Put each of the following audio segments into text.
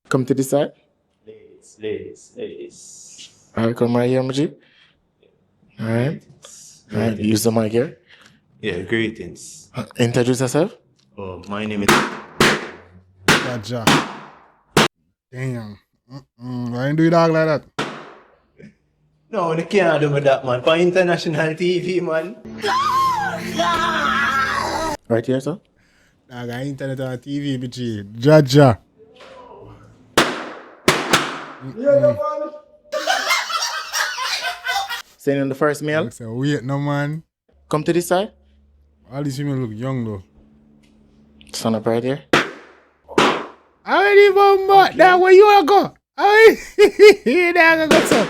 Come to this side. Ladies. All right, come right here, Maji. All right. All right, use the mic here. Yeah, greetings. Introduce yourself. Oh, my name is... Gotcha. Damn. Why you do dog like that? No, they can't do with that, man. For international TV, man. Right here, sir. Dog, I internet on TV, bitchy. Jaja. Saying in the first meal. Say, wait, no man. Come to this side. All these females look young though. Son up right here. I ain't even but that where you wanna go? I ain't go so.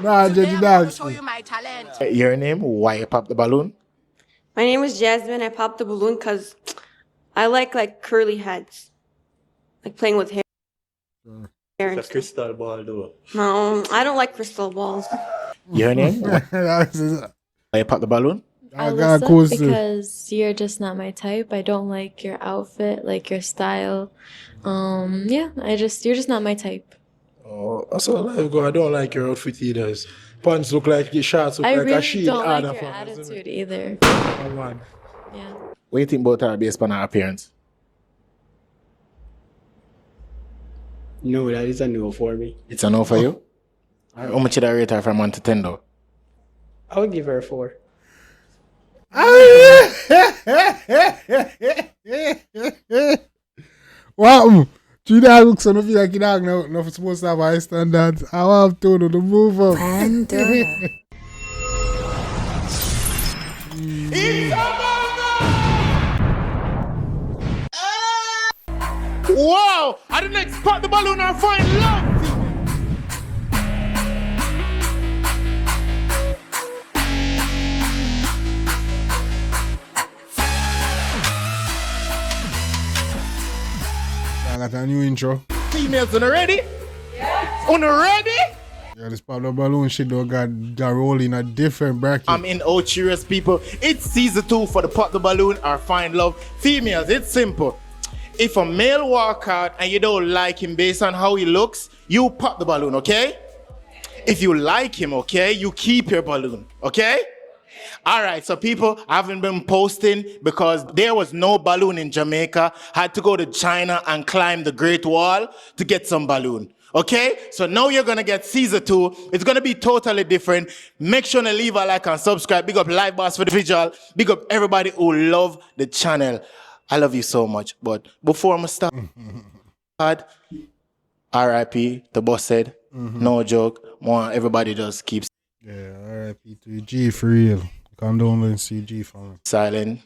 Nah, Judge Dog. Show you my talent. Your name? Why you pop the balloon? My name is Jasmine. I popped the balloon because I like curly heads. Like playing with hair. And It's a crystal ball, though. no, I don't like crystal balls. Your name? Why you pop the balloon? I got cool because you're just not my type. I don't like your outfit, like your style. Yeah, you're just not my type. Oh, that's all I go. I don't like your outfit either. Pants look like your shorts look I like really a sheet. don't like your attitude either. Oh, man. Yeah. What do you think about her based on her appearance? No, that is a no for me. It's a no for you? How much did I rate her from 1 to 10 though? I would give her a 4. Wow. You dog look so no feel like you dog no supposed to have high standards. I have to do the move up. Wow! I didn't expect the balloon or find love! I got a new intro. Females, are you ready? Yeah. Are you ready? Yeah, this Pablo Balloon shit though got roll in a different bracket. I'm in all serious people. It's season 2 for the pop the balloon or find love. Females, it's simple. If a male walk out and you don't like him based on how he looks, you pop the balloon, okay? If you like him, okay, you keep your balloon, okay? All right, so people, I haven't been posting because there was no balloon in Jamaica. Had to go to China and climb the Great Wall to get some balloon. Okay, so now you're gonna get season 2. It's gonna be totally different. Make sure to leave a like and subscribe. Big up Live Boss for the visual. Big up everybody who love the channel. I love you so much. But before I start, R.I.P. The boss said, no joke. More everybody just keeps Yeah, R.I.P. to G for real. Condolence to G for me. silent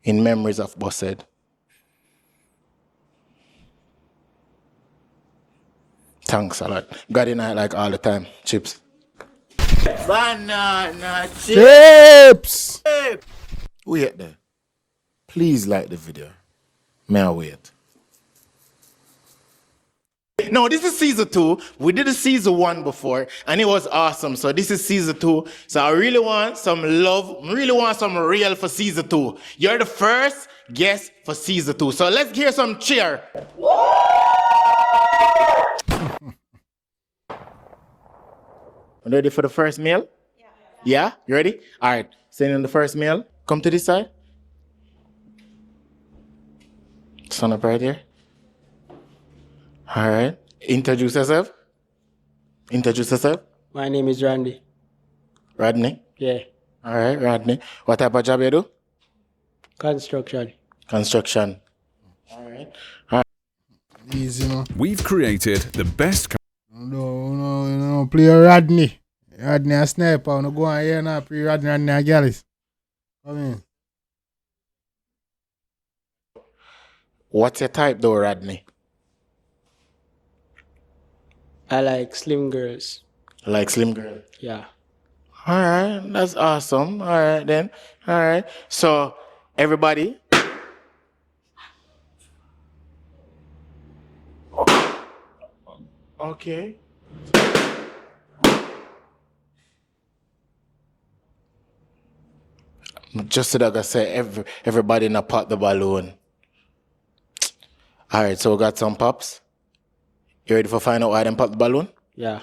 in memories of boss said. Thanks a lot. God in I like all the time. Chips. Banana Chips! Wait there. Please like the video. May I wait? No, this is season 2. We did a season 1 before, and it was awesome. So this is season 2. So I really want some love, really want some real for season 2. You're the first guest for season 2. So let's hear some cheer. Ready for the first meal? Yeah. You ready? All right. Send in the first meal. Come to this side. Son up right here. All right. Introduce yourself. Introduce yourself. My name is Randy. Rodney. Yeah. All right, Rodney. What type of job you do? Construction. Construction. All right. Easy, man. We've created the best. No, play a Rodney. Rodney a sniper. No go on here now, play Rodney a galleys. Come in. What's your type though, Rodney? I like slim girls. Like slim girl. Yeah. All right, that's awesome. All right then. All right. So everybody. Okay. Just so that I say everybody in a pot the balloon. All right, so we got some pops. You ready for find out why them pop the balloon? Yeah.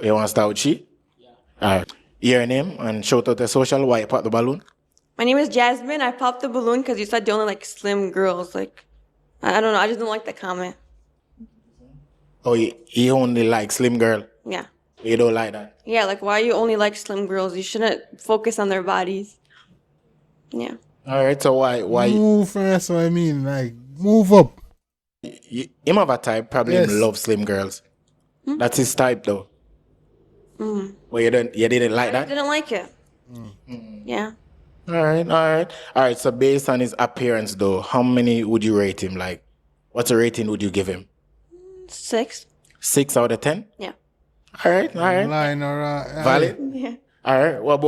You want to start with she? Yeah. All right. Your name and shout out the social why you pop the balloon. My name is Jasmine. I popped the balloon because you said you only like slim girls. Like, I don't know. I just don't like the comment. Oh, you only like slim girl. Yeah. You don't like that. Yeah, like why you only like slim girls? You shouldn't focus on their bodies. Yeah. All right, so why Move first, so I mean, like, move up. him have a type, probably Yes. him love slim girls. That's his type though. Mm. Well, you didn't like I that? didn't like it. Yeah. All right. So based on his appearance though, how many would you rate him? Like, what's a rating would you give him? 6. 6 out of 10? Yeah. All right. Line or Valid? Yeah. All right. What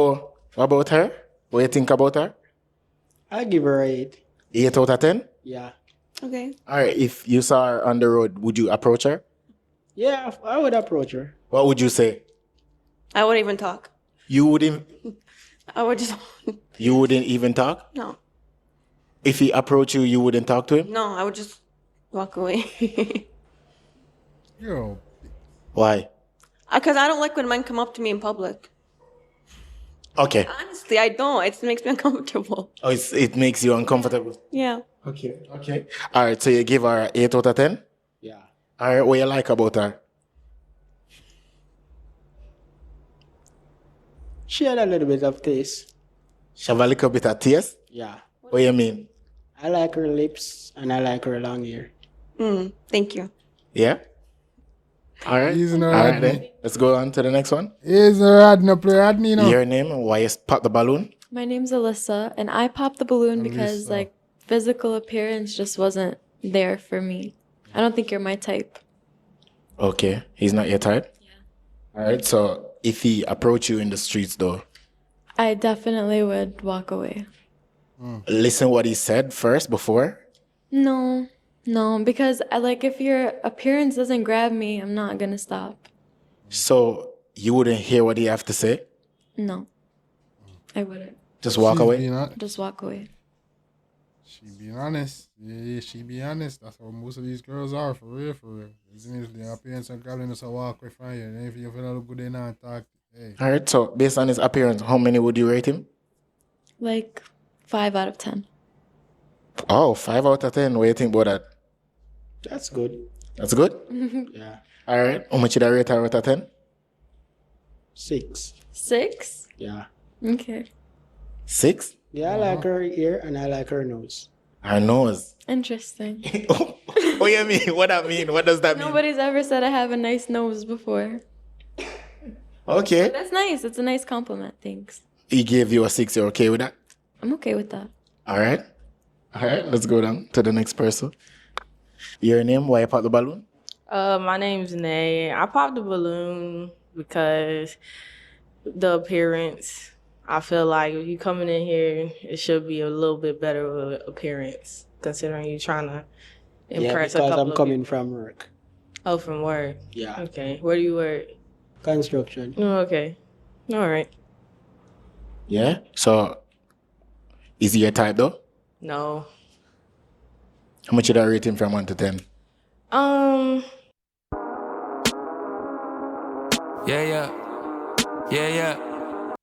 about her? What do you think about her? I give her 8. 8 out of 10? Yeah. Okay. All right. If you saw her on the road, would you approach her? Yeah, I would approach her. What would you say? I wouldn't even talk. You wouldn't You wouldn't even talk? No. If he approached you, you wouldn't talk to him? No, I would just walk away. Yo, Why? Because I don't like when men come up to me in public. Okay. Honestly, I don't. It makes me uncomfortable. Oh, it makes you uncomfortable. Yeah. Okay. All right, so you give her 8 out of 10? Yeah. All right, what you like about her? She had a little bit of taste. She have a little bit of taste? Yeah. What you mean? I like her lips and I like her long hair. Thank you. Yeah? All right. He's in All a right, Rodney. then. Let's go on to the next one. He's a Rodney, play Rodney, you know. Your name and why you pop the balloon? My name's Alyssa, and I popped the balloon because Alyssa. like physical appearance just wasn't there for me. I don't think you're my type. Okay. He's not your type? Yeah. All right, so if he approach you in the streets, though, I definitely would walk away. listen what he said first before? No, because I like if your appearance doesn't grab me, I'm not gonna stop. So you wouldn't hear what he have to say? No, I wouldn't. Just walk She's away? being Just walk away. She being honest. Yeah, she be honest. That's how most of these girls are, for real, for real. Isn't it? The appearance and godliness will walk away from you. And if you feel look good, they not talk. Hey. All right, so based on his appearance, how many would you rate him? Like 5 out of 10. Oh, 5 out of 10. What do you think about that? That's good. That's good? Yeah. All right. How much did I rate her out of 10? 6. 6? Yeah. Okay. 6? Yeah, I like her ear and I like her nose. Her nose. Interesting. What do you mean? What that mean? What does that mean? Nobody's ever said I have a nice nose before. Okay. That's nice. It's a nice compliment. Thanks. He gave you a 6. You're okay with that? I'm okay with that. All right. Let's go down to the next person. Your name? Why you pop the balloon? My name's Nay. I popped the balloon because the appearance. I feel like if you coming in here, it should be a little bit better of an appearance, considering you trying to impress a because couple I'm of coming people. from work. Oh, from work. Yeah. Okay. Where do you work? Construction. Oh, okay. All right. Yeah. So, is he your type though? No. How much did I rate him from 1 to 10? Yeah.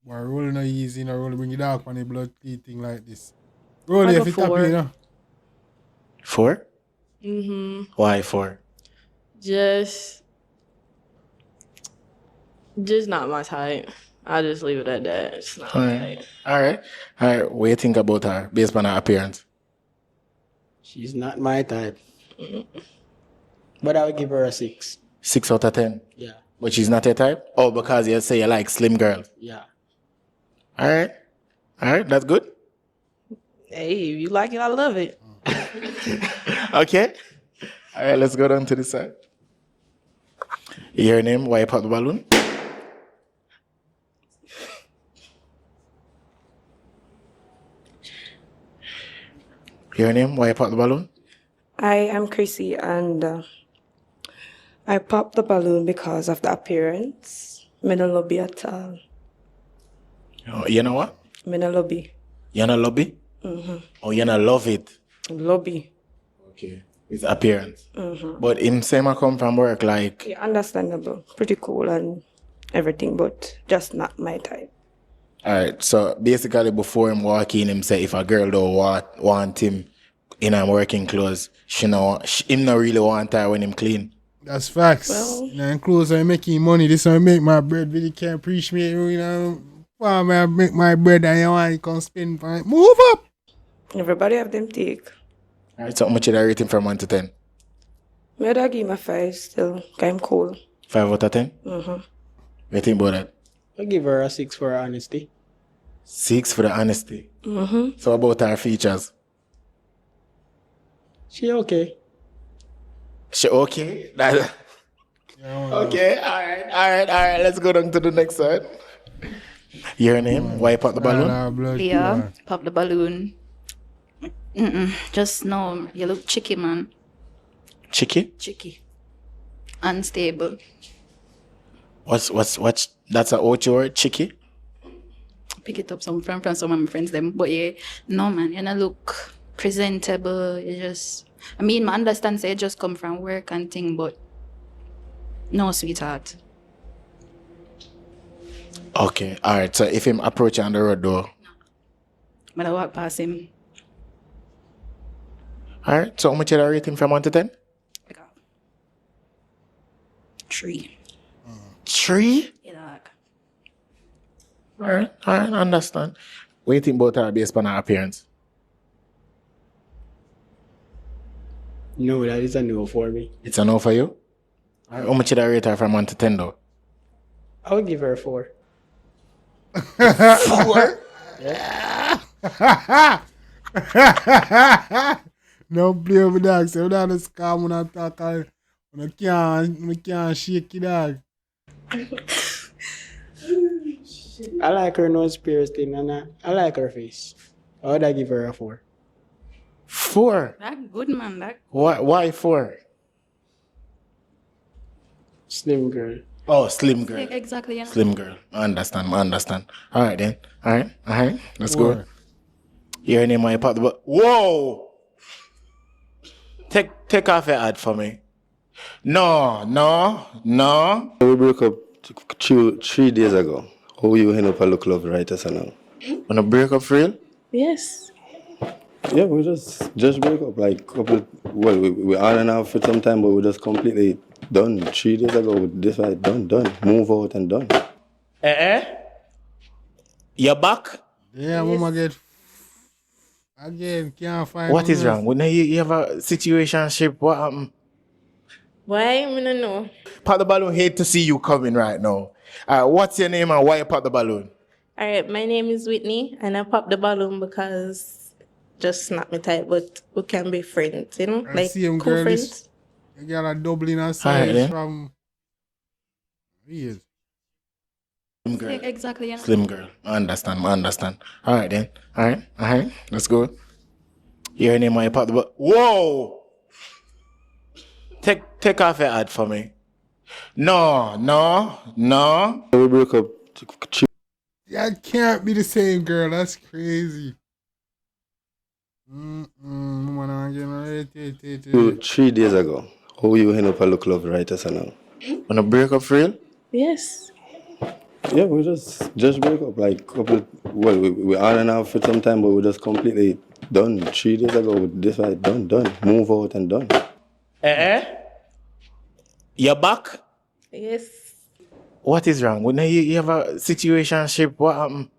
Why rolling no easy, no rolling bring it dark on the blood thing like this. Roll Like it a if it happy, 4. you know. 4? Why 4? Just not my type. I'll just leave it at that. It's not my type. All right. What do you think about her based on her appearance? She's not my type. But I would give her a 6. 6 out of 10. Yeah. But she's not your type? Oh, because you say you like slim girls. Yeah. All right. That's good. Hey, if you like it, I love it. Okay. All right, let's go down to this side. Your name? Why you pop the balloon? Your name? Why you pop the balloon? I am Chrissy, and I popped the balloon because of the appearance. Me no lobby at all. Oh, you know what? Me no lobby. You not love it? Oh, you not love it? Lobby. Okay. His appearance. But him same I come from work like Yeah, understandable. Pretty cool and everything, but just not my type. alright, so basically before him walk in, him say if a girl don't want him in her working clothes, him not really want her when him clean. That's facts. Well- You know, and clothes are making money. This one make my bread. Really can't preach me. You know, why I make my bread and you want to come spend for it. Move up. Everybody have them take. Alright, so how much you rate him from 1 to 10? Me would give him a 5 still. 'Cause I'm cool. 5 out of 10? What you think about that? I'll give her a 6 for her honesty. 6 for the honesty. So about her features? She okay. She okay? Okay, alright. Let's go down to the next side. Your name? Why pop the balloon? Yeah, pop the balloon. Just know you look cheeky, man. Chicky? Cheeky. Unstable. What's that's a out word? Chicky? Pick it up some from some of my friends them. But yeah, no man, you don't look presentable. You just I mean I understand say you just come from work and thing, but no sweetheart. Okay, alright. So if him approach you on the road though. But I walk past him. Alright, so how much you rate him from 1 to 10? Like a 3. 3? Yeah, dog. Alright, I understand. What do you think about her based on her appearance? No, that is a no for me. It's a no for you? Alright, how much you rate her from 1 to 10 though? I would give her a 4. 4? No play with dog. So that is calm when I talk. I can't shake it, dog. I like her nose piercing and I like her face. I would give her a 4. 4? That good man, that Why 4? Slim girl. Oh, slim girl. exactly. Yeah. Slim girl. I understand. Alright then. Alright. Let's go. Your name, my pop the ball. Whoa! Take off your ad for me. No. We broke up 3 days ago. How you end up a look love right as now? Wanna break up for real? Yes. Yeah, we just break up like couple. Well, we on and off for some time, but we just completely done. 3 days ago, we decided done. Move out and done. You're back? Yeah, mama get again. Can't find. What is wrong? When you have a situationship, what happened? Why? I don't know. Pop the balloon. Hate to see you coming right now. What's your name and why you pop the balloon? All right, my name is Whitney, and I popped the balloon because just not my type, but we can be friends, you know, I like see him, cool girl, friends. You got a doubling a Alright, size then. from. Weird. Slim girl. Exactly. Yeah. Slim girl. I understand. Alright then. Alright. Let's go. Your name, my pop the balloon. Whoa! Take off your ad for me. No. We broke up That can't be the same girl. That's crazy. Mama, I'm 3 days ago. How you end up a look love right as now? Wanna break up for real? Yes. Yeah, we just break up like couple. Well, we on and off for some time, but we just completely done. 3 days ago, we decided done. Move out and done. You're back? Yes. What is wrong? When you have a situationship, what happened?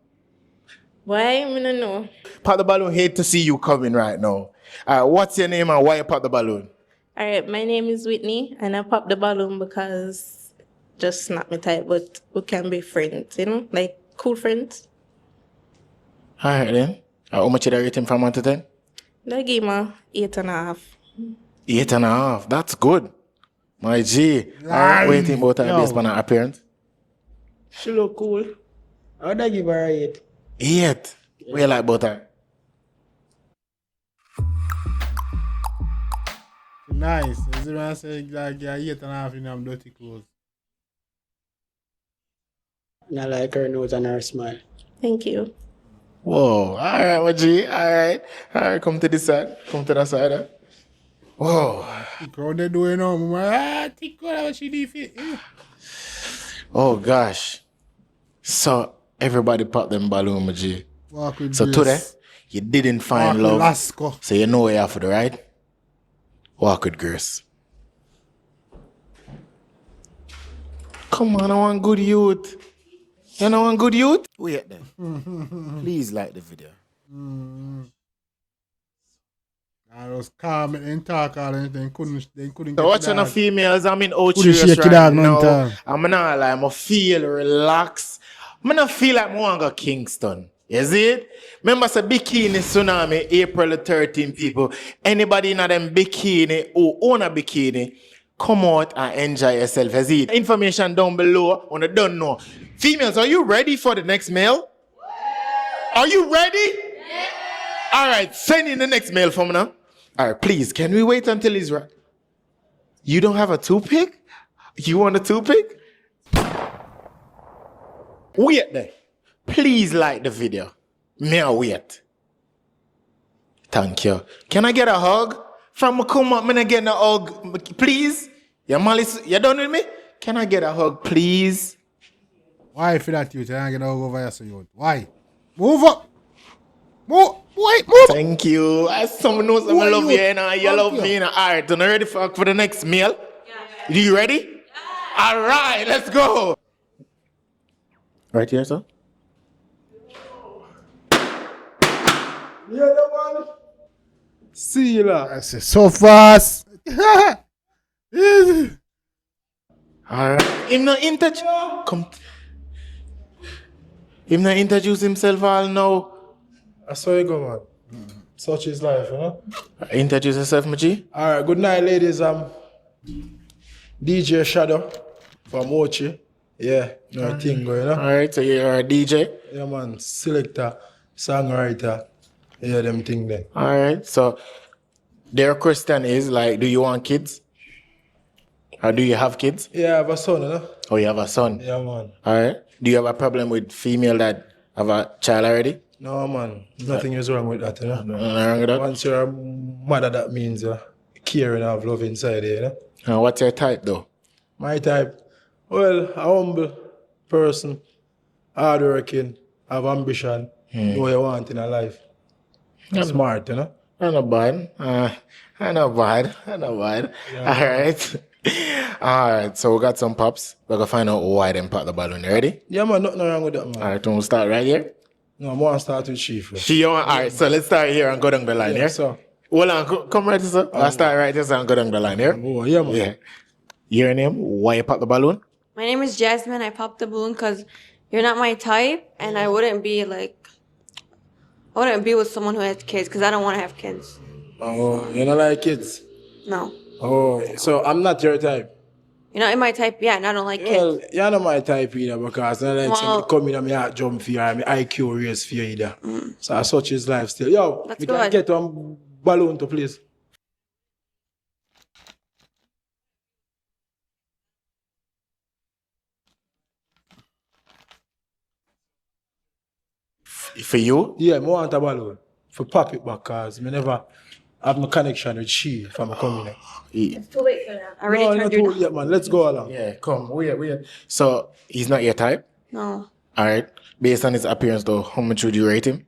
Why? I don't know. Pop the balloon. Hate to see you coming right now. What's your name and why you pop the balloon? All right, my name is Whitney, and I popped the balloon because just not my type, but we can be friends, you know, like cool friends. Alright then. How much you rate him from 1 to 10? I gave him a 8.5. 8.5. That's good. My G. Alright, what do you think about her Yo. based on her appearance? She look cool. I would give her a 8. 8. What you like about her? nice. As I say, like, yeah, 8.5 in them dirty clothes. And I like her nose and her smile. Thank you. Whoa. Alright, my G. Alright, come to this side. Come to that side. Oh, What they doing now, man? Think what she did fit. oh gosh. So everybody pop them balloon, my G. Walk with So grace. today, you didn't find Walk with love. Lasco. So you know what you have to do, right? Walk with grace. Come on, I want good youth. You know want good youth? Wait then. Please like the video. I was calm and talk all and they couldn't So get watching the dog. females, I'm in out Couldn't serious shake it right out none now. time. I'm not like, I feel relaxed. I not feel like I want to go Kingston. You see it? Remember, say bikini tsunami, April the 13th, people. Anybody in them bikini who own a bikini, come out and enjoy yourself. You see it? Information down below on the don't know. Females, are you ready for the next male? Are you ready? Yes. All right, send in the next male for me now. All right, please, can we wait until he's right? You don't have a toothpick? You want a toothpick? Wait there. Please like the video. May I wait? Thank you. Can I get a hug? From Makuma, I'm gonna get a hug, please? You done with me? Can I get a hug, please? Why for that you? I get over here, so you. Why? Move up. Move. Wait, move. Thank you. As someone knows I love you, and you love me. All right, are you ready for the next meal? Yeah. You ready? Yeah. All right, let's go. Right here, sir. Yeah, man. See you later. I say so fast. All right. Him not introduce himself all now. I saw you go, man. Such is life, you know? Introduce yourself, my G. All right, good night, ladies. DJ Shadow from Ochi. Yeah, no thing going, you know? All right, so you're a DJ? Yeah, man. Selector, songwriter. Yeah, them thing there. All right, so their question is, like, do you want kids? Or do you have kids? Yeah, I have a son, you know? Oh, you have a son? Yeah, man. All right. Do you have a problem with female that have a child already? No, man. Nothing is wrong with that, you know? Nothing wrong with that? Once you're a mother, that means caring and have love inside you, you know? And what's your type, though? My type? Well, a humble person, hardworking, have ambition, know what you want in a life. Smart, you know? I not bad. I not bad. Yeah. All right. All right, so we got some pops. We're going to find out why them pop the balloon. You ready? Yeah, man. Nothing wrong with that, man. All right, we'll start right here. No, I want to start with Chief. All right, so let's start here and go down the line, yeah? So. Hold on, come right here, sir. I'll start right here and go down the line, yeah? Oh, yeah, man. Yeah. Your name, why you pop the balloon? My name is Jasmine. I popped the balloon because you're not my type, and I wouldn't be with someone who has kids because I don't want to have kids. Oh, you don't like kids? No. Oh, so I'm not your type. You're not in my type, yeah, and I don't like Well, kids. you're not my type either because I like somebody come in and me heart jump for you and my IQ raise for you either. So as such is life still. Yo, That's we good. can get one balloon to please. For you? Yeah, I want a balloon. For pop it back because I never have no connection with she from coming. It's too late for that. I already No, turned not you too down. yet, man. Let's go along. Yeah, come, wait. So, he's not your type? No. All right. Based on his appearance, though, how much would you rate him?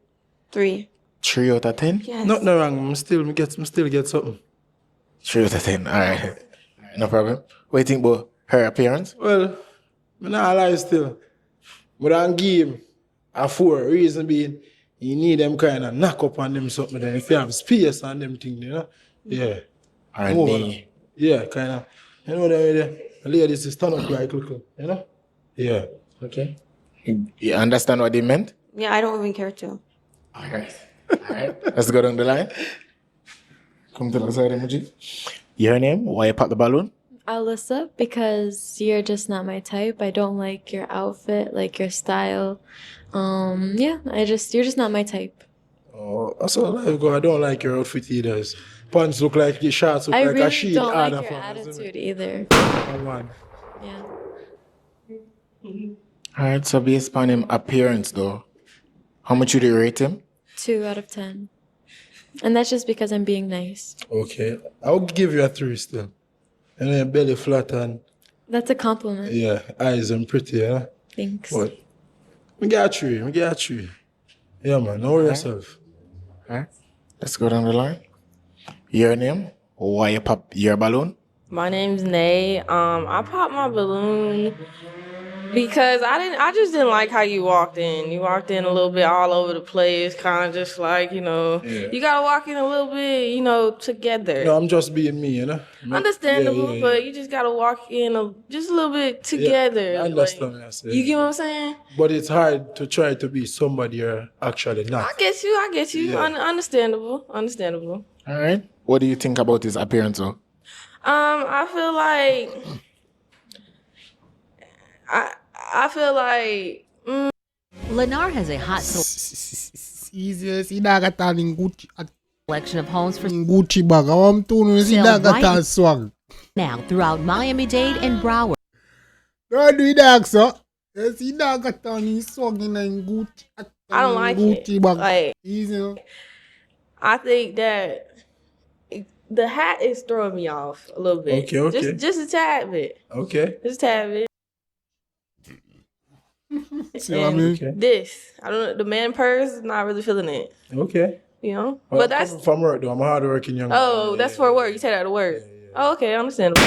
3. 3 out of 10? Yes. Nothing wrong. I still get something. 3 out of 10. All right. No problem. What do you think about her appearance? Well, I'm not lie still. But I give him a 4. Reason being, you need them kind of knock up on them something. Then if you have space on them things, you know? Yeah. R&B. Yeah, kind of. You know the ladies is turn up like little, you know? Yeah. Okay. You understand what they meant? Yeah, I don't even care to. All right. Let's go down the line. Come to the side, emoji. Your name? Why you pop the balloon? Alyssa, because you're just not my type. I don't like your outfit, like your style. Yeah, you're just not my type. Oh, that's all life go. I don't like your outfit either. Pants look like your shorts look I like a really sheet. don't like your attitude either. Oh, man. Yeah. All right, so based upon him appearance, though, how much would you rate him? 2 out of 10. And that's just because I'm being nice. Okay. I'll give you a 3 still. And then belly flat and That's a compliment. yeah, eyes and pretty, you know? Thanks. But we get a 3. Yeah, man. Know yourself. Alright. Let's go down the line. Your name? Why you pop your balloon? My name's Nay. I popped my balloon because I just didn't like how you walked in. You walked in a little bit all over the place, kind of just like, you gotta walk in a little bit, together. No, I'm just being me, you know? Understandable, but you just gotta walk in just a little bit together. I understand what you're saying. You get what I'm saying? But it's hard to try to be somebody you're actually not. I get you. Yeah. Understandable. All right. What do you think about his appearance, though? I feel like Lennar has a hot Easy, see that got in Gucci. collection of homes for Gucci bag. I'm telling you, see that got swag. now throughout Miami-Dade and Broward. Don't do that, sir. You see that got in swag in Gucci. I don't like Gucci it. bag. Like, Easy. I think that the hat is throwing me off a little bit. Okay. Just a tad bit. Okay. Just a tad bit. See what I mean? Okay. This, I don't know, the man purse is not really feeling it. Okay. Well, Well, that's from work though. I'm a hard-working young man. oh, that's for work. You said that to work. Oh, okay, understandable.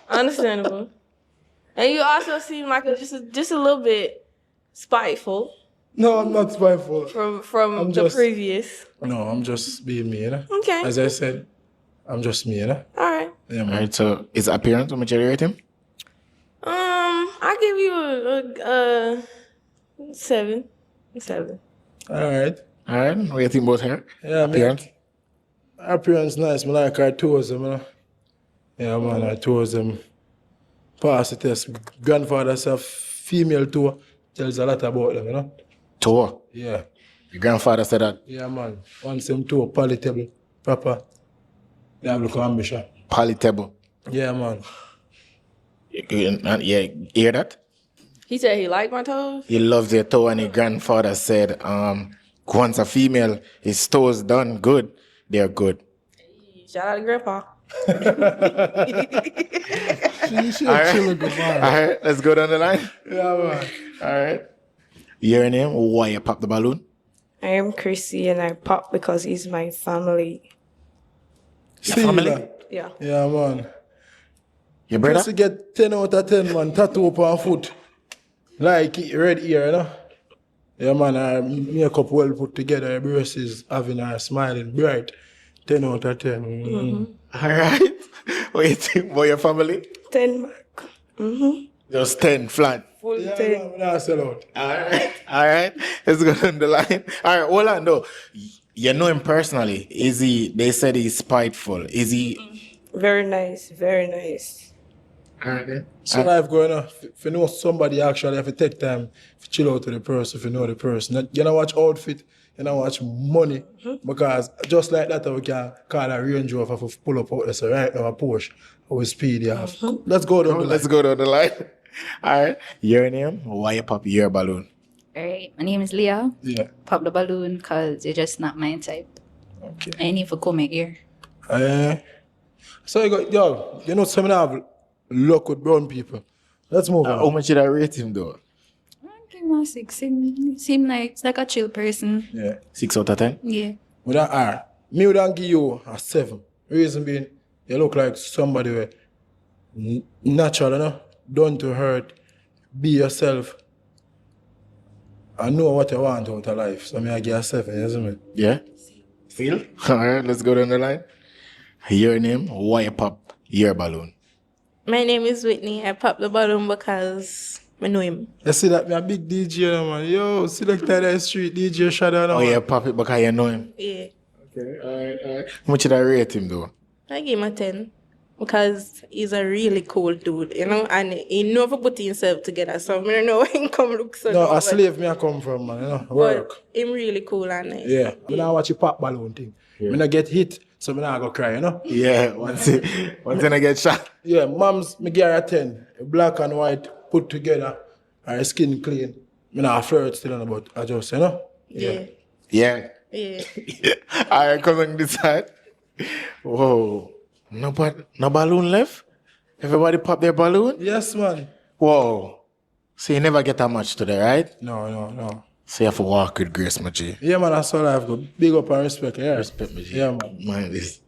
Understandable. And you also seem like just a little bit spiteful. No, I'm not spiteful. From I'm the just- previous. No, I'm just being me, you know? Okay. As I said, I'm just me, you know? All right. Yeah, All man. right. So his appearance, how much you rate him? I give you a 7. 7. All right. All right. What do you think about her? Yeah, Appearance? man. Appearance nice. I like her toes, you know? Yeah, man, her toes, pass the test. Grandfather's a female toe. Tells a lot about them, you know? Toe. Yeah. Your grandfather said that. Yeah, man. Once them toe palatable, proper. They have look ambition. Palatable. Yeah, man. Yeah, you hear that? He said he liked my toes. He loves your toe, and your grandfather said, once a female, his toes done good, they're good. Shout out to Grandpa. She All right. chill with the vibe. All right, let's go down the line. Yeah, man. All right. Your name? Why you pop the balloon? I am Chrissy and I pop because he's my family. Your family? that? Yeah. Yeah, man. Your brother? Just to get 10 out of 10, man. Tattoo up on foot. Like red ear, you know? Yeah, man. Her makeup well put together. Her braces having her smiling bright. 10 out of 10. Mm-hmm. All right. What do you think about your family? 10 mark. Just 10 flat. Full Yeah, 10. man. We not sell out. All right. All right. Let's go down the line. All right. Hold on, though. You know him personally. Is he, they said he's spiteful. Is he? Very nice. Very nice. All right, then. So life going on. If you know somebody actually have to take time to chill out to the person, if you know the person. You know watch outfit, you know watch money. Because just like that we can call a Range Rover for pull up out there. So right now a Porsche, our speed you have. Let's go down the line. Let's go down the line. All right. Your name? Why you pop your balloon? Alright, my name is Leah. Yeah. Pop the balloon because you're just not my type. Okay. I need to come here. So you got, yo, you know some have luck with brown people. Let's move on. How much did I rate him, though? I give him a 6. Seem like it's like a chill person. Yeah. 6 out of 10? Yeah. With an R. Me would give you a 7. Reason being, you look like somebody where natural, you know? Don't to hurt. Be yourself. I know what you want out of life. So I give you a 7, you see me? Yeah. Feel? All right, let's go down the line. Your name? Why you pop your balloon? My name is Whitney. I popped the balloon because I know him. You see that me a big DJ now, man. Yo, select that street DJ shadow now. Oh, you pop it because you know him? Yeah. Okay, all right, all right. How much did I rate him, though? I give him a 10 because he's a really cool dude, and he never put himself together. So I don't know where he come look so. No, good, a slave me I come from, man. You know, work. But him really cool and nice. Yeah. I now watch you pop balloon thing. Yeah. When I get hit, so I now go cry, you know? Yeah, once I get shot. Yeah, mom's me give her a 10. Black and white put together. Her skin clean. Me now flirt still on about I just, you know? Yeah. Yeah. Yeah. All right, come on this side. Whoa. No balloon left? Everybody pop their balloon? Yes, man. Whoa. So you never get that much today, right? No. So you have to walk with grace, my G. Yeah, man, that's all I've got. Big up and respect, yeah. Respect, my G. Yeah, man. Man, this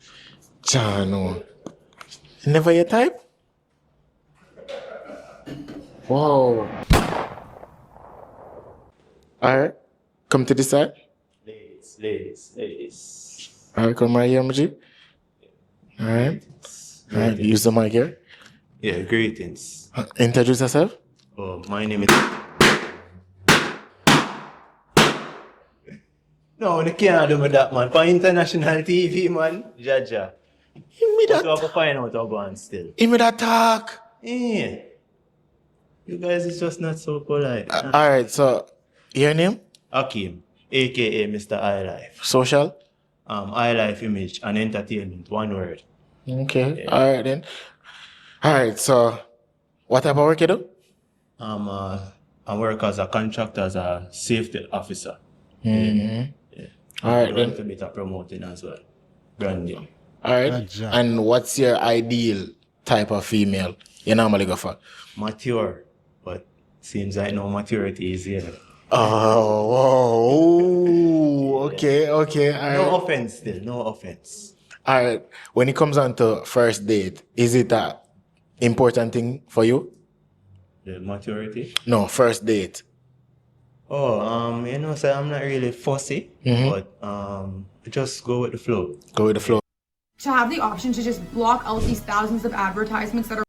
John, no. Never your type? Whoa. All right. Come to this side. Ladies. All right, come right here, my G. All right. All right, use the mic here. Yeah, greetings. Introduce yourself. Oh, my name is... No, they can't do me that, man. For international TV, man. Jaja. What do I go find out about still? Give me that talk. Yeah. You guys is just not so polite. All right, so your name? Akeem, aka Mr. iLife. Social? iLife Image and Entertainment, one word. Okay. Yeah. All right then. All right. So, what type of work you do? I work as a contractor, as a safety officer. Mm-hmm. Yeah. All right then. A little bit of promoting as well. Branding. All right. And what's your ideal type of female you normally go for? Mature, but seems like no maturity is here. Oh, okay. All right. No offense still, no offense. All right. When it comes on to first date, is it a important thing for you? The maturity? No, first date. Oh, so I'm not really fussy, but just go with the flow. Go with the flow. To have the option to just block out these thousands of advertisements that are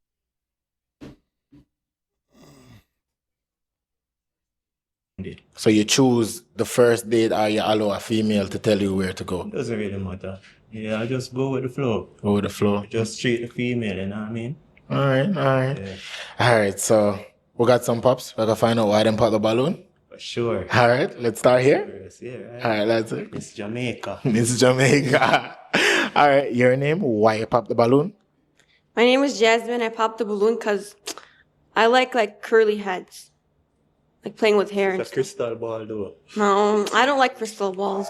So you choose the first date or you allow a female to tell you where to go? It doesn't really matter. Yeah, I just go with the flow. Go with the flow. Just treat the female, you know what I mean? All right. Yeah. All right, so we got some pops. We're going to find out why they pop the balloon. For sure. All right, let's start here. Yeah, right. All right, that's it. It's Jamaica. Miss Jamaica. All right, your name, why you pop the balloon? My name is Jasmine. I popped the balloon because I like curly heads. Like playing with hair and It's a crystal ball though. No, I don't like crystal balls.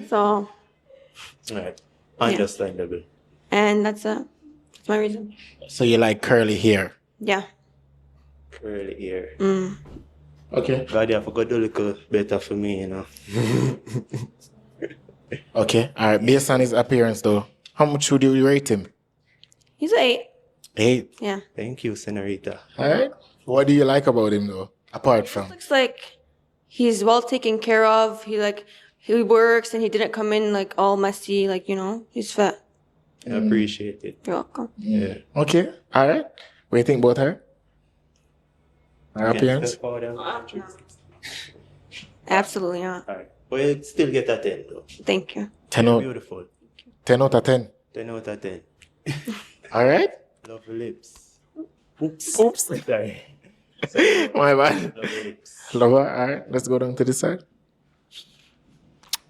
So. Right. Understandable. And that's my reason. So you like curly hair? Yeah. Curly hair. Okay. God, you forgot to look better for me, you know. Okay. All right. Based on his appearance, though, how much would you rate him? He's 8. 8. Yeah. Thank you, Senorita. All right. What do you like about him, though? Apart from Looks like he's well taken care of. He works and he didn't come in like all messy. Like he's fat. I appreciate it. You're welcome. Yeah. Okay. All right. What do you think about her? Her appearance? Absolutely not. All right. But you still get a 10 though. Thank you. 10 out. Beautiful. 10 out of 10. 10 out of 10. All right. Love your lips. Oops. Sorry. My bad. Love your lips. Lover. All right. Let's go down to this side.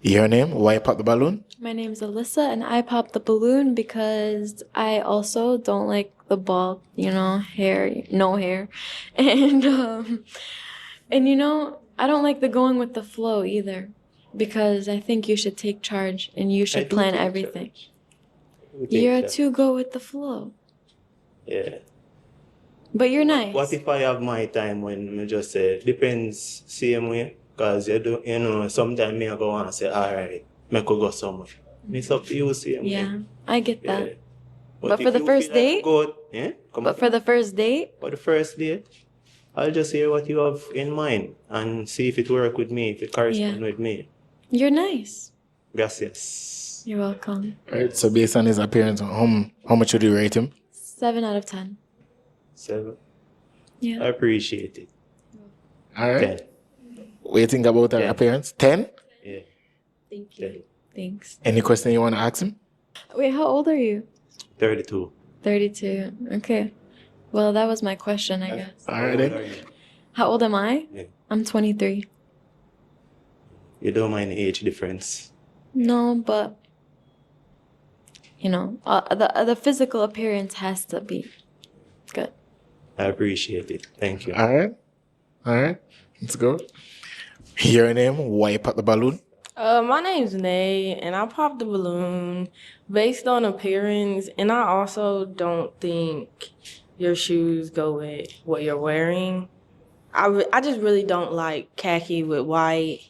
Your name? Why you pop the balloon? My name's Alyssa, and I popped the balloon because I also don't like the bald, hair, no hair, and I don't like the going with the flow either, because I think you should take charge and you should plan everything. You're to go with the flow. Yeah. But you're nice. What if I have my time when I just say, depends, same way? Because sometimes me I go on and say, all right, I could go somewhere. It's up to you, same way. Yeah, I get that. Yeah. But for the first date? Yeah? For the first date? For the first date, I'll just hear what you have in mind and see if it works with me, if it corresponds with me. You're nice. Gracias. You're welcome. All right. So based on his appearance, how much would you rate him? 7 out of 10. 7. Yeah. I appreciate it. All right. 10. What do you think about her appearance? 10? Yeah. Thank you. Thanks. Any question you want to ask him? Wait, how old are you? 32. 32. Okay. Well, that was my question, I guess. All right then. How old am I? Yeah. I'm 23. You don't mind the age difference? No, but the physical appearance has to be good. I appreciate it. Thank you. All right. Let's go. Your name? Why you pop the balloon? My name's Nay, and I popped the balloon based on appearance, and I also don't think your shoes go with what you're wearing. I just really don't like khaki with white.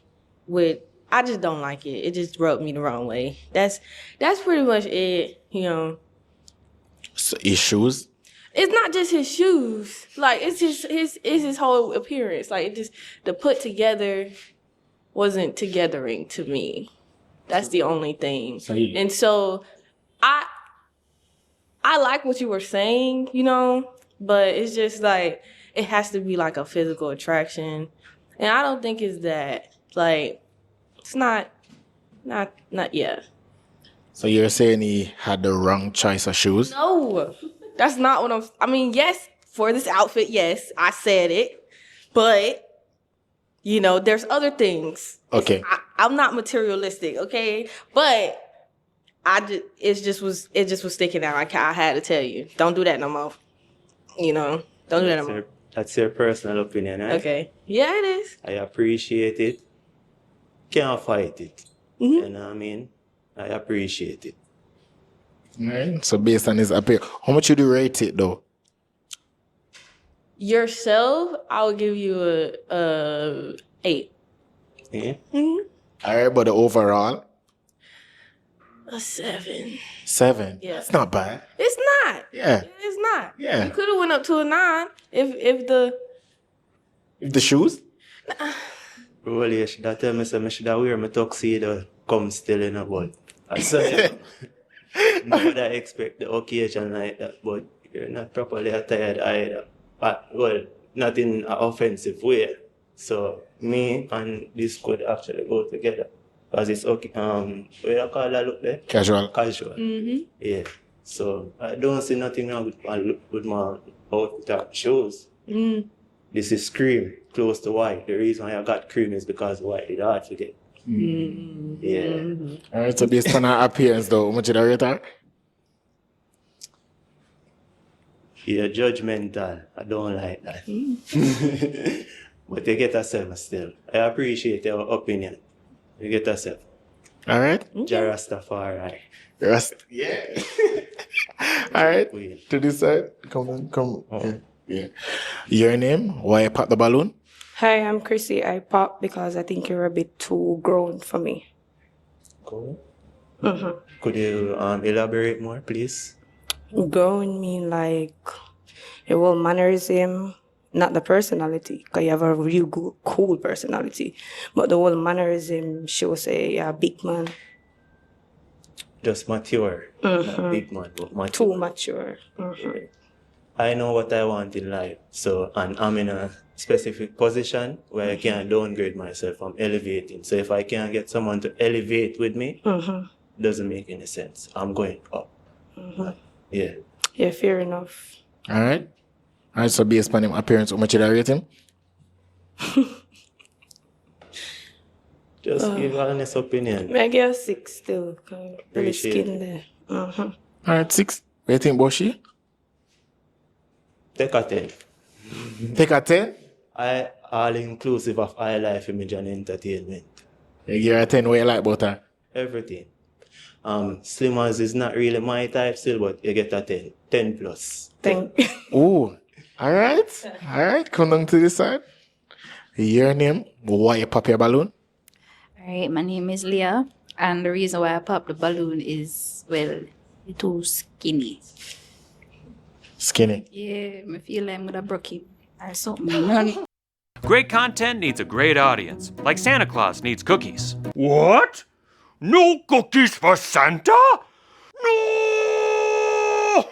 I just don't like it. It just rubbed me the wrong way. That's pretty much it. You know. So his shoes? It's not just his shoes. Like it's his whole appearance. Like it just the put together wasn't togethering to me. That's the only thing. And so I like what you were saying, you know, but it's just like it has to be like a physical attraction. And I don't think it's that. Like it's not yeah. So you're saying he had the wrong choice of shoes? No. That's not what I mean, yes, for this outfit, yes, I said it. But you know, there's other things. Okay. I'm not materialistic, okay? But it just was sticking out. I had to tell you, don't do that no more. You know, don't do that no more. That's your personal opinion, right? Okay. Yeah, it is. I appreciate it. Can't fight it. You know what I mean? I appreciate it. Right. So based on his appearance, how much would you rate it though? Yourself, I would give you a 8. Yeah. All right, but the overall? A 7. 7? Yeah. It's not bad. It's not. Yeah. It's not. Yeah. You could have went up to a 9 if the shoes? Well, you should have tell me I should have wear my tuxedo come still in a but I said nobody expect the occasion like that, but you're not properly attired either. But well, not in an offensive way. So me and this could actually go together. Because it's okay. What do you call that look there? Casual. Casual. Yeah. So I don't see nothing wrong with my outfit and shoes. This is cream, close to white. The reason why I got cream is because white is hard to get. Yeah. All right, so based on her appearance though, how much did I rate her? You're judgmental. I don't like that. But you get a 7 still. I appreciate your opinion. You get a 7. All right. Jarastafari. Yeah. All right. To this side. Come. Yeah. Your name? Why you pop the balloon? Hi, I'm Chrissy. I pop because I think you're a bit too grown for me. Cool. Could you elaborate more, please? Grown mean like your whole mannerism, not the personality, because you have a real good, cool personality. But the whole mannerism shows you're a big man. Just mature. Not big man, but mature. Too mature. I know what I want in life. So, and I'm in a specific position where I can't downgrade myself. I'm elevating. So if I can't get someone to elevate with me, doesn't make any sense. I'm going up. Yeah. Yeah, fair enough. All right. All right, so based on his appearance, how much did I rate him? Just give an honest opinion. I give a 6 still. The Appreciate skin there. All right, 6. What do you think about she? Take a 10. Take a 10? All inclusive of eye life, image, and entertainment. You give her a 10, what you like about her? Everything. Slimmers is not really my type still, but you get a 10. 10 plus. Thank you. Ooh. All right. Come down to this side. Your name? Why you pop your balloon? All right, my name is Leah, and the reason why I popped the balloon is, well, you're too skinny. Skinny. Yeah, I feel like I'm gonna broke him or something. Great content needs a great audience, like Santa Claus needs cookies. What? No cookies for Santa? No!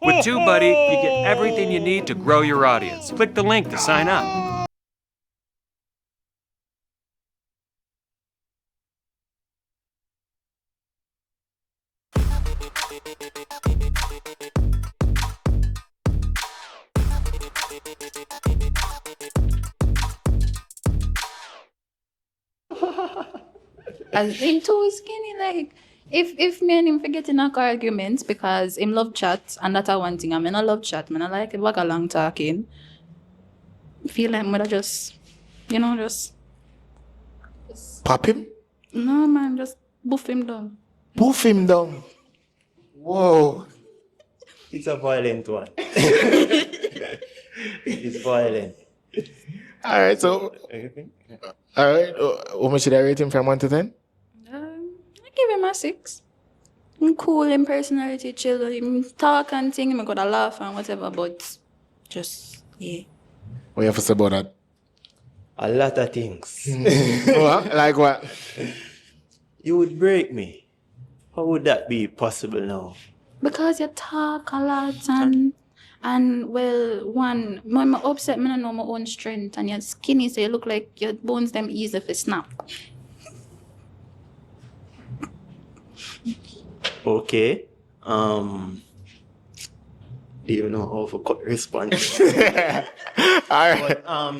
With TubeBuddy, you get everything you need to grow your audience. Click the link to sign up. As him too skinny, like if me and him forget in our arguments because him love chat and that's one thing. I mean I love chat, man. I like it walk along talking. I feel like I'm gonna just Pop him? No, man, just buff him down. Poof him down. Whoa. It's a violent one. It's violent. Alright, so. Alright, how much should I rate him from 1 to 10? I give him a 6. I'm cool in personality, chill. Him talk and thing, him gotta laugh and whatever, but just, yeah. What you have to say about that? A lot of things. What? Like what? You would break me. How would that be possible now? Because you talk a lot and well, one, I'm upset, I don't know my own strength, and you're skinny, so you look like your bones them easy for snap. Okay. Do you know how to respond? Alright. But,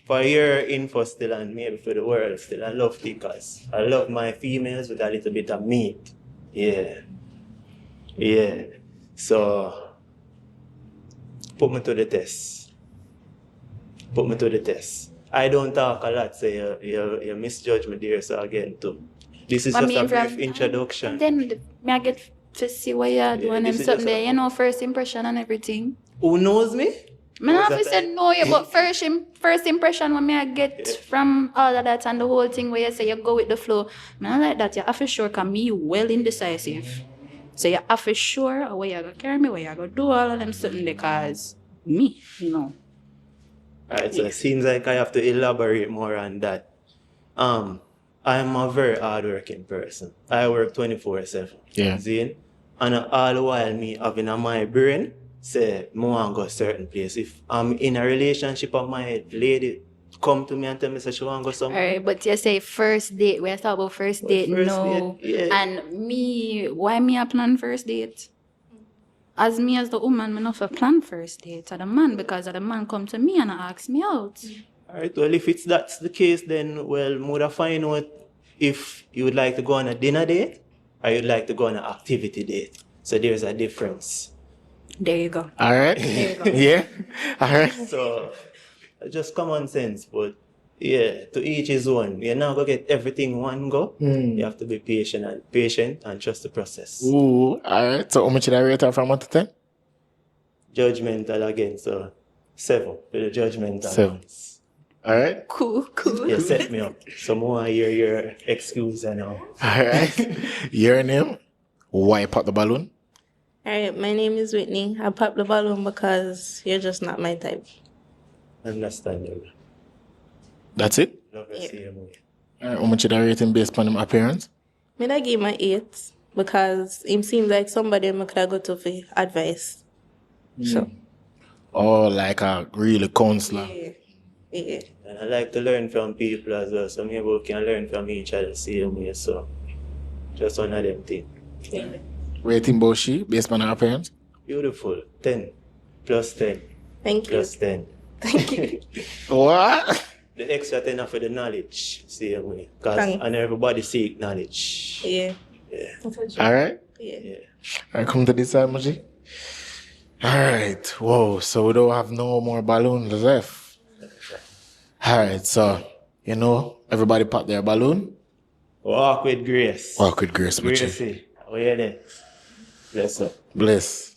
for your info still and maybe for the world still, I love thickers. I love my females with a little bit of meat. Yeah. Yeah. So, put me to the test. Put me to the test. I don't talk a lot, so you misjudge me there, so again too. This is just a brief introduction. Then I get to see what you're doing and something there, you know, first impression and everything. Who knows me? I not have to say no, you, but first impression when I get from all of that and the whole thing where you say you go with the flow, I like that. You have to sure can me well indecisive. So you have to sure where you going to carry me, where you going to do all of them something because me, you know. Alright, so it seems like I have to elaborate more on that. I'm a very hardworking person. I work 24/7. Yeah. See? And all the while me having on my brain, say, I want to go a certain place. If I'm in a relationship and my lady come to me and tell me she want to go somewhere. Alright, but you say first date, we talk about first date, no. Date, yeah. And me, why me a plan first date? As me as the woman, I not a plan first date to the man because the man come to me and ask me out. Alright, well if that's the case then, well, would I find out if you would like to go on a dinner date or you'd like to go on an activity date. So there's a difference. There you go. Alright. There you go. Yeah. Alright. So, just common sense, but yeah, to each his own. You're not going to get everything one go. You have to be patient and trust the process. Ooh, alright. So how much should I rate her from 1 to 10? Judgmental again, so 7 for the judgmental. 7. Alright. Cool. You set me up. So more hear your excuse now. Alright. Your name? Why pop the balloon? Alright, my name is Whitney. I popped the balloon because you're just not my type. Understandable. That's it? Love to see you. Alright, how much should I rate him based on his appearance? I give him an 8 because him seems like somebody I could go to for advice. So. Oh, like a really counselor. Yeah. And I like to learn from people as well, so maybe we can learn from each other the same way, so just one of them things. Yeah. Rating Boshi based on her appearance? Beautiful. 10 plus 10. Thank you. Plus 10. Thank you. What? The extra 10 for the knowledge, same way. Because and everybody seek knowledge. Yeah. Alright? Yeah. Alright, come to this side, Moji. Alright, whoa, so we don't have no more balloons left. Alright, so, you know, everybody pop their balloon. Walk with grace. Walk with grace, Moji. Gracie, where there? Bless up. Bless.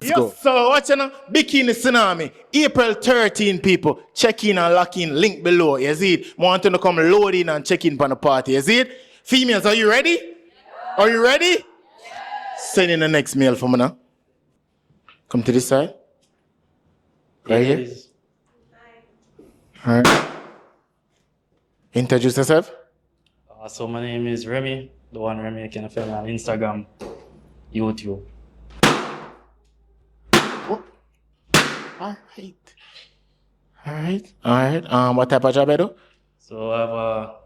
Yes, so watch you know, Bikini Tsunami, April 13, people. Check in and lock in, link below, you see it? Want to come load in and check in for the party, you see it? Females, are you ready? Are you ready? Send in the next mail for me now. Come to this side. Right here. Alright. Introduce yourself. So my name is Remy, the one Remy can find on Instagram, YouTube. Alright. What type of job I do? So I have a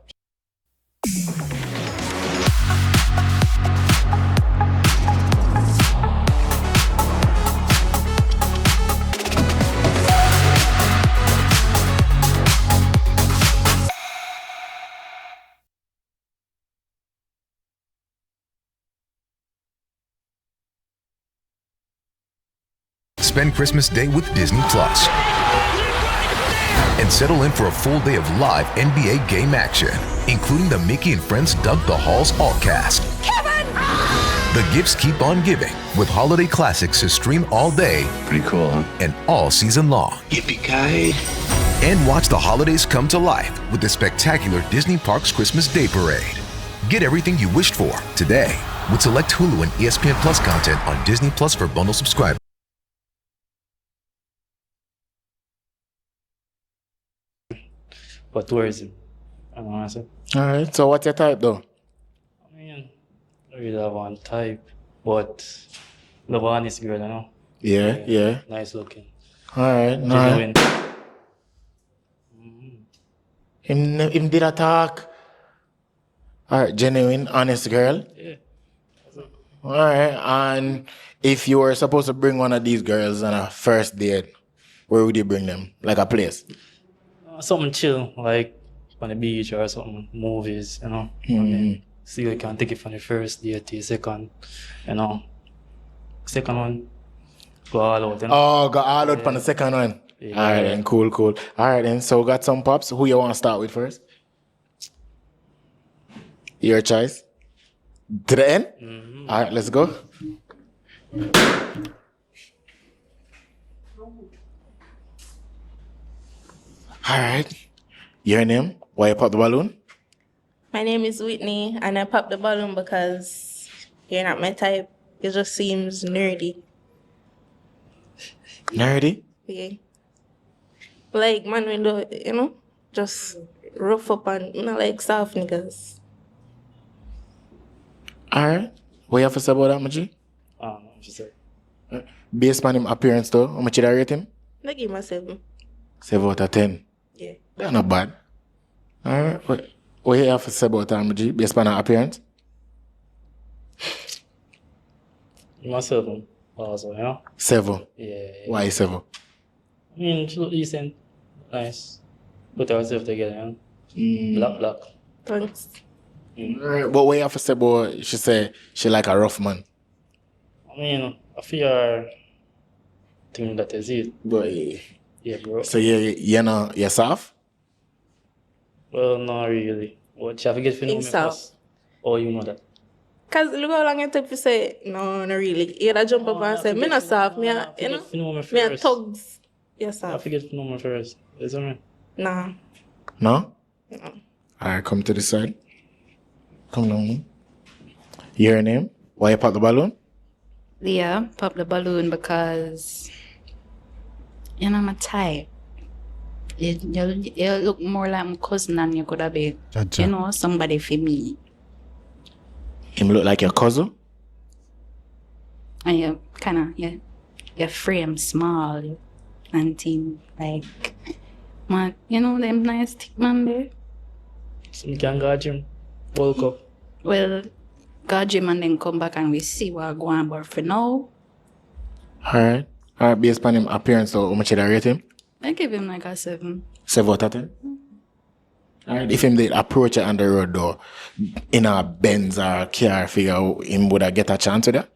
Spend Christmas Day with Disney Plus. and settle in for a full day of live NBA game action, including the Mickey and Friends Dunk the Halls All-Cast. Kevin! The gifts keep on giving with holiday classics to stream all day. Pretty cool, huh? And all season long. Yippee-ki-yay. And watch the holidays come to life with the spectacular Disney Parks Christmas Day Parade. Get everything you wished for today with select Hulu and ESPN Plus content on Disney Plus for bundle subscribers. For tourism. I don't know. Alright, so what's your type though? I mean, I really have one type, but the one is girl, you know? Yeah. Nice looking. Alright, Genuine. Him did a talk. Alright, genuine, honest girl. Yeah. Alright, and if you were supposed to bring one of these girls on a first date, where would you bring them? Like a place? Something chill, like on the beach or something, movies, you know? I mean, see, you can take it from the first date to the second, you know? Second one, go all out, you know? Oh, go all out for the second one. Yeah. Alright then, cool. Alright then, so got some pops. Who you want to start with first? Your choice. To the end? Alright, let's go. Alright. Your name? Why you pop the balloon? My name is Whitney, and I popped the balloon because you're not my type. It just seems nerdy. Nerdy? Yeah. Like, man, we do, you know, just rough up and, you know, like soft niggas. Alright. What you have to say about that, Maji? She said. Based on him appearance though, how much did I rate him? I give him a 7. 7 out of 10. Yeah. That's not bad. Alright. What you have to say about that, Maji? Based on her appearance? Myself also, you know? 7. Yeah. Why 7? I mean, she look decent, nice. Put herself together, you know? Black. Thanks. Alright, but what you have to say about she say she like a rough man? I mean, I feel think that is it. But yeah, bro. So you're soft? Well, not really. What you have to get to know me soft. first? Oh, you know that. Cause look how long it take to say, no, not really. You gotta jump up and say, me not soft, me a, you know, me a thugs. You're I soft. forget to know me first. Is that right? Nah. No? No. Alright, come to this side. Come down. Your name? Why you pop the balloon? Leah, pop the balloon because you know my type. You look more like my cousin than you could have been. You know, somebody for me. Him look like your cousin? And you kinda your frame small and thing like man, you know them nice thick man there? So you can go gym. World Cup. Well, go gym and then come back and we see what go on, but for now, Alright. Alright, based on him appearance, so how much did I rate him? I give him like a 7. 7 out of 10? Alright, if him did approach it on the road though, in a Benz or a car figure, him would I get a chance with that?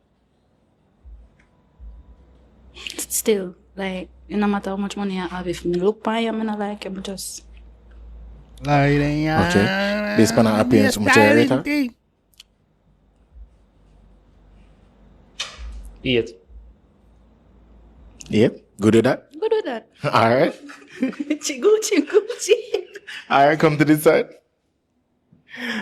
Still, like, no matter how much money I have, if me look by him and I like him, just Okay. Based on her appearance, how much did I rate her? 8. 8? Good with that? good with that. Alright. Gucci. Alright, come to this side.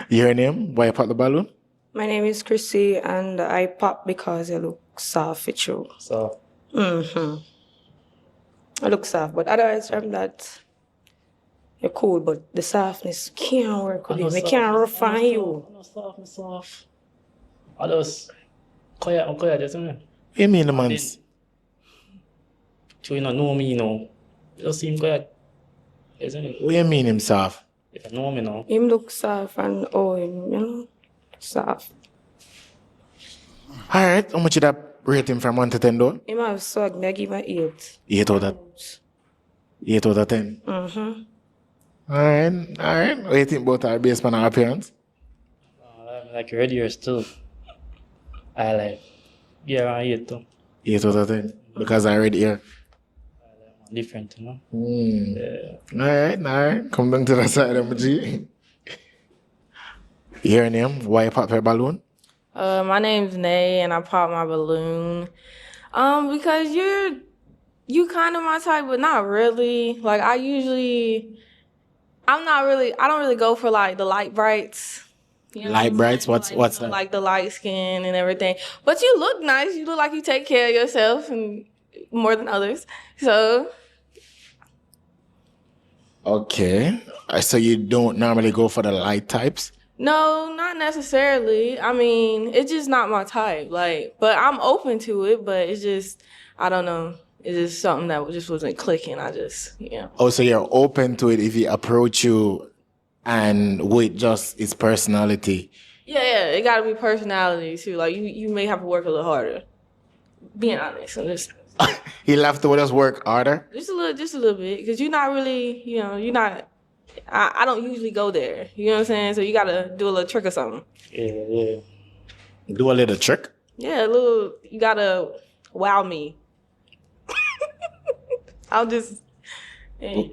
Your name? Why you pop the balloon? My name is Chrissy, and I pop because you look soft, it's true. Soft. I look soft, but otherwise from that, you're cool, but the softness can't work with you. I can't refine you. I'm soft. I just quiet, just me. You mean the man? You don't know me, you know. You just seem quiet. Isn't it? What you mean him soft? If you know me now. Him look soft and him, you know, soft. Alright, how much did I rate him from 1 to 10 though? Him have swag, me I give him 8. 8 out of 8 out of 10. Alright. What do you think about her based on her appearance? I'm like red ears too. I like. Yeah, I eat too. 8 out of 10. Because I read here. different, you know. All right. Come down to the side of G. Your name? Why you pop your balloon? My name's Nay, and I pop my balloon. Because you kind of my type, but not really. Like I don't really go for like the light brights. You know Light brights? What's that? Like the light skin and everything. But you look nice. You look like you take care of yourself and more than others. So. Okay. So you don't normally go for the light types? No, not necessarily. I mean, it's just not my type. Like, but I'm open to it. But it's just, I don't know. It's just something that just wasn't clicking. Oh, so you're open to it if he approach you and with just his personality. Yeah. It got to be personality too. Like you may have to work a little harder. Being honest, and He'll have to just work harder. just a little bit, because you're not really, you're not. I don't usually go there. You know what I'm saying? So you got to do a little trick or something. Yeah. Do a little trick. Yeah, you got to wow me. I'll just.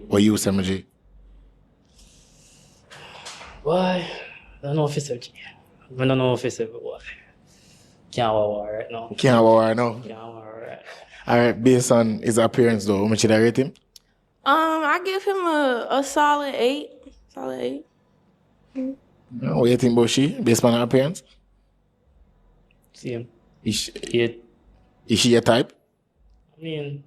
What you say, G? Why? I don't know if it's okay. I don't know if it's a why. Can't wow right now. Can't wow right now. Can't wow right now. All right, based on his appearance though, how much should I rate him? I give him a solid 8. Solid 8. What do you think about she, based on her appearance? See him. Is she your type? I mean,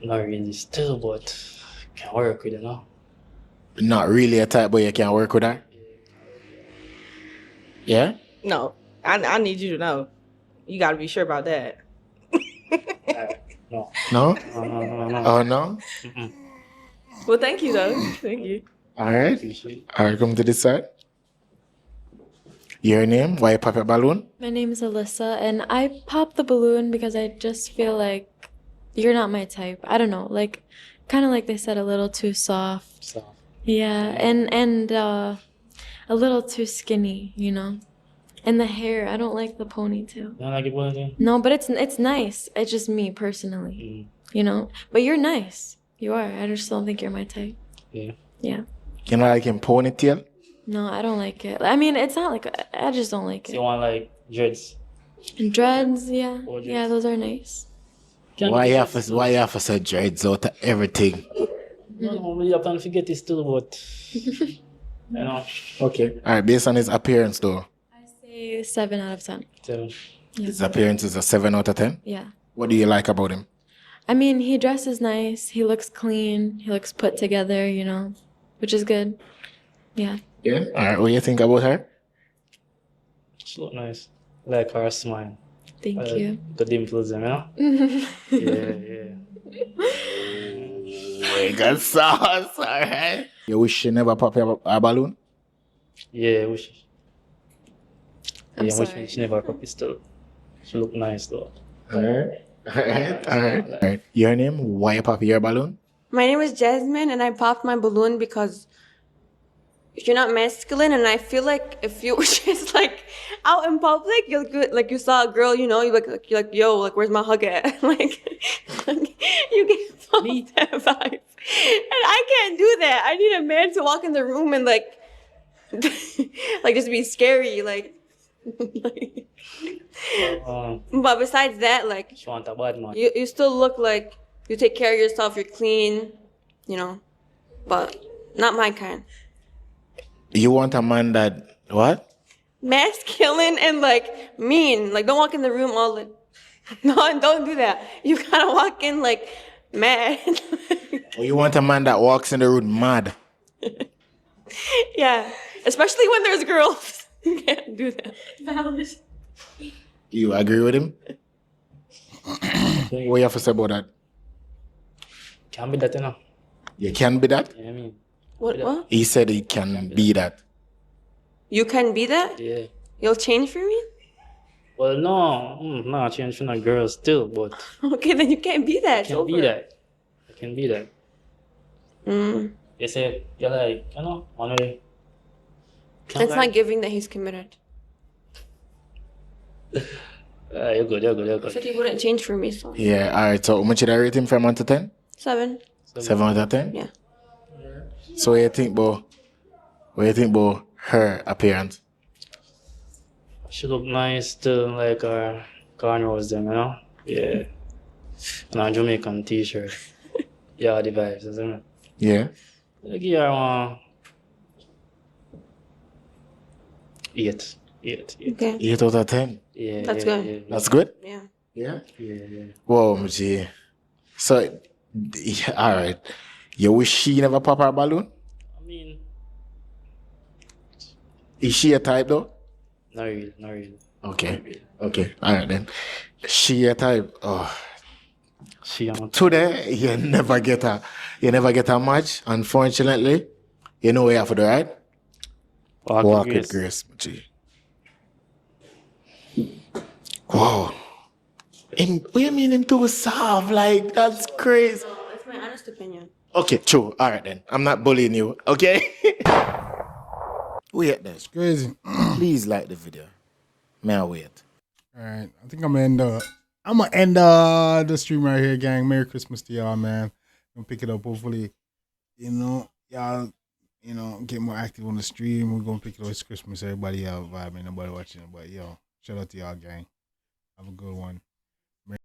not really still, but can work with it now. Not really a type, but you can work with her? Yeah? No, I need you to know. You got to be sure about that. No. No? No. Oh, no? Well, thank you, though. Thank you. All right. All right, come to this side. Your name? Why you pop your balloon? My name is Alyssa, and I popped the balloon because I just feel like you're not my type. I don't know, like, kind of like they said, a little too soft. Yeah, and a little too skinny, And the hair, I don't like the ponytail. You don't like it ponytail? No, but it's nice. It's just me personally, But you're nice. You are. I just don't think you're my type. Yeah. Yeah. You not like him ponytail? No, I don't like it. I mean, it's not like I just don't like So it. you want like dreads? And dreads, yeah. Or dreads. Yeah, those are nice. Why you have to say dreads out of everything? No, you have to forget this still, but Okay. All right, based on his appearance though. Say 7 out of 10. 7. Yeah. His appearance is a 7 out of 10? Yeah. What do you like about him? I mean, he dresses nice. He looks clean. He looks put together, which is good. Yeah. Yeah. All right, what do you think about her? She look nice. I like her smile. Thank you. The dimples, Yeah. We got sauce, all right. You wish she never pop your balloon? Yeah, I wish. I'm wish sorry. she never pop it still. She look nice though. All right. Your name? Why you pop your balloon? My name is Jasmine, and I popped my balloon because you're not masculine, and I feel like if you were just like out in public, you'll good, like you saw a girl, you're like, yo, like where's my hug at? like you get that vibe, and I can't do that. I need a man to walk in the room and like just be scary, like. But besides that, like She want a bad man. you still look like you take care of yourself, you're clean, but not my kind. You want a man that, what? Masculine and like mean. Like don't walk in the room all like no, don't do that. You gotta walk in like mad. Or you want a man that walks in the room mad? Yeah. Especially when there's girls. You can't do that. Valid. You agree with him? What you have to say about that? Can't be that, You can be that? Yeah, I mean. What? He said he can be that. You can be that? Yeah. You'll change for me? Well, no, no, change for a girl still, but Okay, then you can't be that. I can be that. I can be that. You say, you're like, one way. It's not giving that he's committed. You're good, you're good, you're I said good. he wouldn't change for me, so Yeah, alright. So how much did I rate him from 1 to 10? 7. 7 out of 10? Yeah. So what do you think about her appearance? She look nice still, like her cornrows them, you know? Yeah. And a Jamaican t-shirt. Yeah, the vibes, isn't it? Yeah. Like, yeah, 8. 8. Okay. 8 out of 10. Yeah. That's yeah, good. Yeah, That's good? Yeah. Yeah. Yeah. Whoa, gee. So, yeah, alright. You wish she never pop her balloon? I mean, Is she a type though? not really, not really. Okay. Okay. Alright then. She a type. Oh. She on Today, you never get a match, unfortunately. You know what you have to do, right? Walk with grace, gee. Whoa. What do you mean him too soft? Like, that's crazy. That's my honest opinion. Okay, true. All right then. I'm not bullying you, okay? Wait then. It's crazy. Please like the video. May I wait? All right, I think I'm gonna end the stream right here, gang. Merry Christmas to y'all, man. I'm gonna pick it up. Hopefully, y'all, get more active on the stream. We're gonna pick it up. It's Christmas. Everybody out vibing. Nobody watching it, but yo, shout out to y'all, gang. Have a good one.